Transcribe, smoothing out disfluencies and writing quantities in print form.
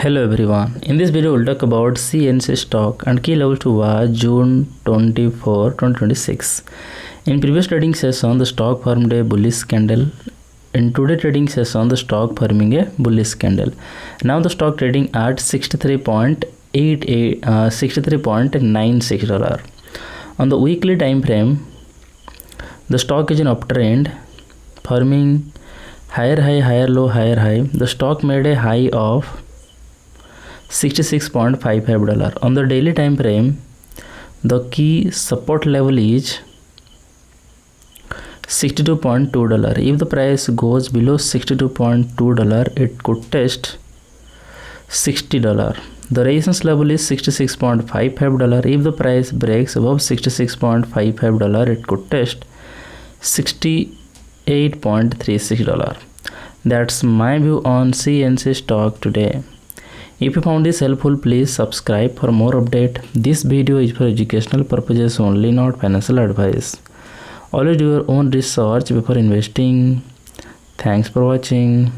Hello everyone, in this video we'll talk about CNC stock and key levels to watch June 24, 2026. In previous trading session the stock formed a bullish candle. In today's trading session the stock forming a bullish candle. Now the stock trading at 63.96 dollar. On the weekly time frame the stock is in uptrend, forming higher high, higher low, higher high. The stock made a high of $66.55. On the daily time frame the key support level is $62.2. If the price goes below $62.2 it could test $60. The resistance level is $66.55. If the price breaks above $66.55 it could test $68.36. That's my view on CNC stock today. If you found this helpful, please subscribe for more update. This video is for educational purposes only, not financial advice. Always do your own research before investing. Thanks for watching.